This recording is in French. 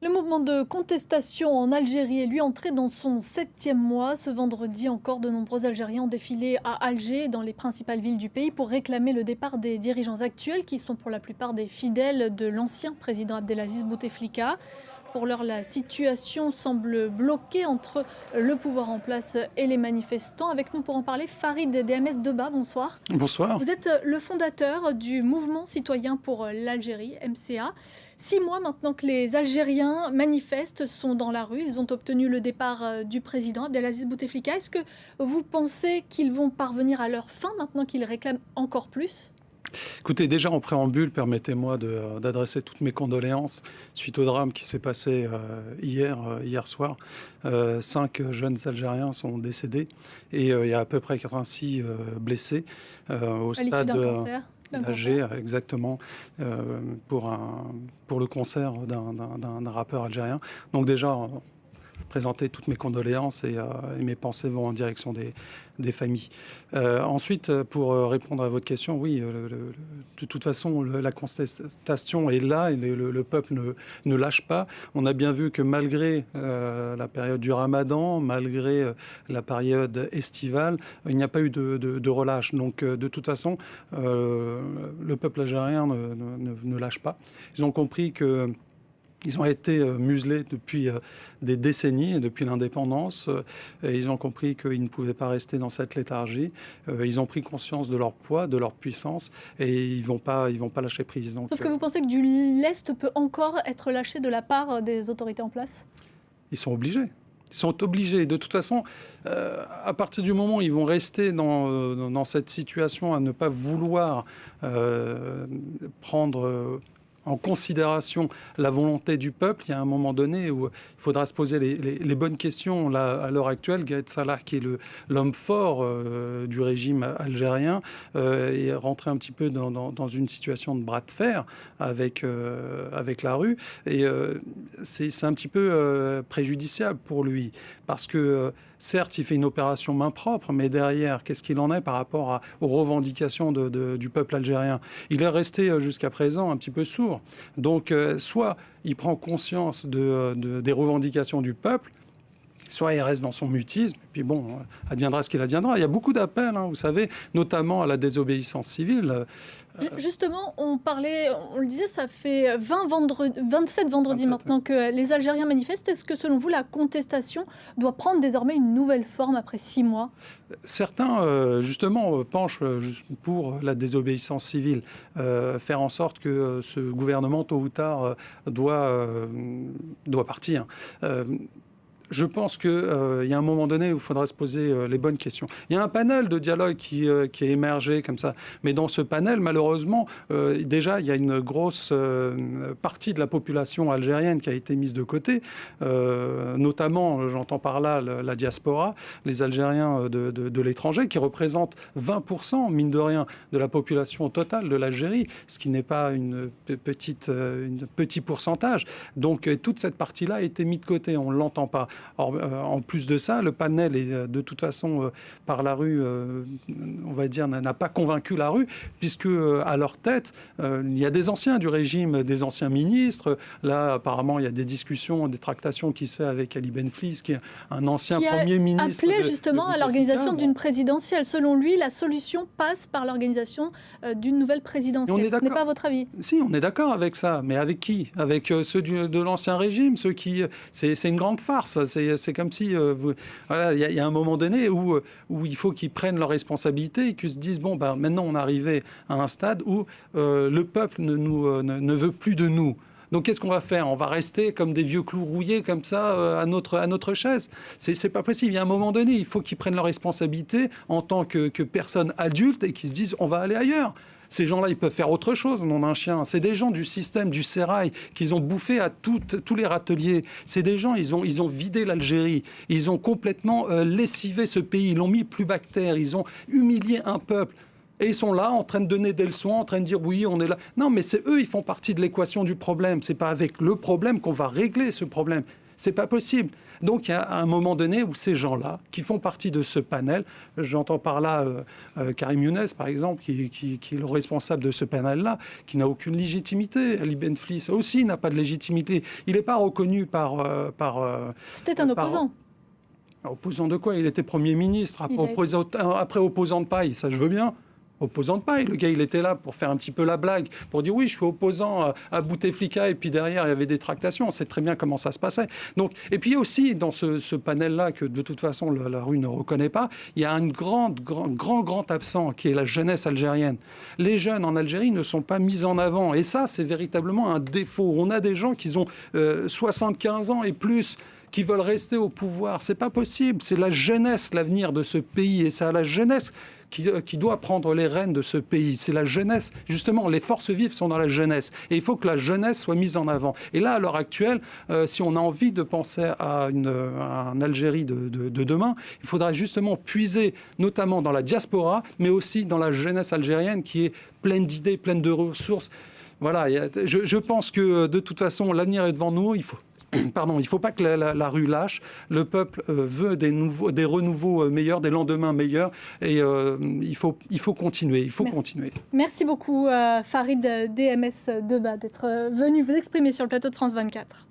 Le mouvement de contestation en Algérie est lui entré dans son 7e mois. Ce vendredi encore, de nombreux Algériens ont défilé à Alger et dans les principales villes du pays pour réclamer le départ des dirigeants actuels qui sont pour la plupart des fidèles de l'ancien président Abdelaziz Bouteflika. Pour l'heure, la situation semble bloquée entre le pouvoir en place et les manifestants. Avec nous pour en parler, Farid DMS Deba, bonsoir. Bonsoir. Vous êtes le fondateur du mouvement citoyen pour l'Algérie, MCA. 6 mois maintenant que les Algériens manifestent, sont dans la rue. Ils ont obtenu le départ du président Abdelaziz Bouteflika. Est-ce que vous pensez qu'ils vont parvenir à leur fin maintenant qu'ils réclament encore plus ? Écoutez, déjà en préambule, permettez-moi d'adresser toutes mes condoléances suite au drame qui s'est passé hier soir. 5 jeunes Algériens sont décédés et il y a à peu près 86 blessés au stade d'Alger, exactement, pour le concert d'un rappeur algérien. Donc déjà, présenter toutes mes condoléances et mes pensées vont en direction des familles. Ensuite, pour répondre à votre question, oui, de toute façon, la contestation est là et le peuple ne lâche pas. On a bien vu que malgré la période du Ramadan, malgré la période estivale, il n'y a pas eu de relâche. Donc, de toute façon, le peuple algérien ne lâche pas. Ils ont compris que ils ont été muselés depuis des décennies, depuis l'indépendance. Et ils ont compris qu'ils ne pouvaient pas rester dans cette léthargie. Ils ont pris conscience de leur poids, de leur puissance, et ils vont pas lâcher prise. Donc, sauf que vous pensez que du lest peut encore être lâché de la part des autorités en place ? Ils sont obligés. Ils sont obligés. De toute façon, à partir du moment où ils vont rester dans cette situation à ne pas vouloir prendre en considération la volonté du peuple, il y a un moment donné où il faudra se poser les bonnes questions. Là, à l'heure actuelle, Gaël Salah, qui est l'homme fort du régime algérien, est rentré un petit peu dans une situation de bras de fer avec la rue. Et c'est un petit peu préjudiciable pour lui, parce que certes, il fait une opération main propre, mais derrière, qu'est-ce qu'il en est par rapport aux revendications du peuple algérien ? Il est resté jusqu'à présent un petit peu sourd. Donc, soit il prend conscience des revendications du peuple, soit il reste dans son mutisme, et puis bon, adviendra ce qu'il adviendra. Il y a beaucoup d'appels, vous savez, notamment à la désobéissance civile. Justement, on le disait, ça fait 27 vendredis maintenant que les Algériens manifestent. Est-ce que, selon vous, la contestation doit prendre désormais une nouvelle forme après 6 mois ? Certains, justement, penchent pour la désobéissance civile, faire en sorte que ce gouvernement, tôt ou tard, doit partir. Je pense qu'il y a un moment donné où il faudra se poser les bonnes questions. Il y a un panel de dialogue qui est émergé comme ça. Mais dans ce panel, malheureusement, déjà, il y a une grosse partie de la population algérienne qui a été mise de côté. Notamment, j'entends par là la diaspora, les Algériens de l'étranger, qui représentent 20%, mine de rien, de la population totale de l'Algérie, ce qui n'est pas un petit pourcentage. Donc, toute cette partie-là a été mise de côté. On ne l'entend pas. Or, en plus de ça, le panel est de toute façon par la rue, on va dire, n'a pas convaincu la rue, puisque à leur tête, il y a des anciens du régime, des anciens ministres. Là, apparemment, il y a des discussions, des tractations qui se fait avec Ali Benflis, qui est un ancien Premier ministre. Qui appelait justement à l'organisation d'une présidentielle. Selon lui, la solution passe par l'organisation d'une nouvelle présidentielle. Ce n'est pas votre avis ? Si, on est d'accord avec ça, mais avec qui ? Avec ceux de l'ancien régime, ceux qui... C'est une grande farce. C'est comme si, voilà, il y a un moment donné où il faut qu'ils prennent leurs responsabilités et qu'ils se disent, bon, maintenant on est arrivé à un stade où le peuple ne veut plus de nous. Donc qu'est-ce qu'on va faire ? On va rester comme des vieux clous rouillés comme ça à notre chaise. C'est pas possible. Il y a un moment donné, il faut qu'ils prennent leurs responsabilités en tant que personnes adultes et qu'ils se disent, on va aller ailleurs. Ces gens-là, ils peuvent faire autre chose, nom d'un chien. C'est des gens du système, du sérail, qu'ils ont bouffé à tous les râteliers. C'est des gens, ils ont vidé l'Algérie. Ils ont complètement lessivé ce pays. Ils l'ont mis plus bactère. Ils ont humilié un peuple. Et ils sont là en train de donner des leçons, en train de dire oui, on est là. Non, mais c'est eux, ils font partie de l'équation du problème. C'est pas avec le problème qu'on va régler ce problème. C'est pas possible. Donc, il y a un moment donné où ces gens-là, qui font partie de ce panel, j'entends par là Karim Younes, par exemple, qui est le responsable de ce panel-là, qui n'a aucune légitimité. Ali Benflis aussi n'a pas de légitimité. Il n'est pas reconnu par... C'était un opposant. Opposant de quoi? Il était Premier ministre, après opposant de paille, ça je veux bien. Opposant de paille, le gars il était là pour faire un petit peu la blague, pour dire oui je suis opposant à Bouteflika, et puis derrière il y avait des tractations, on sait très bien comment ça se passait. Donc, et puis aussi dans ce panel-là que de toute façon la rue ne reconnaît pas, il y a un grand absent qui est la jeunesse algérienne. Les jeunes en Algérie ne sont pas mis en avant, et ça c'est véritablement un défaut. On a des gens qui ont 75 ans et plus, qui veulent rester au pouvoir. C'est pas possible. C'est la jeunesse, l'avenir de ce pays. Et c'est à la jeunesse qui doit prendre les rênes de ce pays. C'est la jeunesse. Justement, les forces vives sont dans la jeunesse. Et il faut que la jeunesse soit mise en avant. Et là, à l'heure actuelle, si on a envie de penser à un Algérie de demain, il faudra justement puiser, notamment dans la diaspora, mais aussi dans la jeunesse algérienne qui est pleine d'idées, pleine de ressources. Voilà. Je pense que de toute façon, l'avenir est devant nous. Il ne faut pas que la rue lâche. Le peuple veut des renouveaux meilleurs, des lendemains meilleurs. Et il faut continuer. Continuer. Merci beaucoup, Farid DMS Deba, d'être venu vous exprimer sur le plateau de France 24.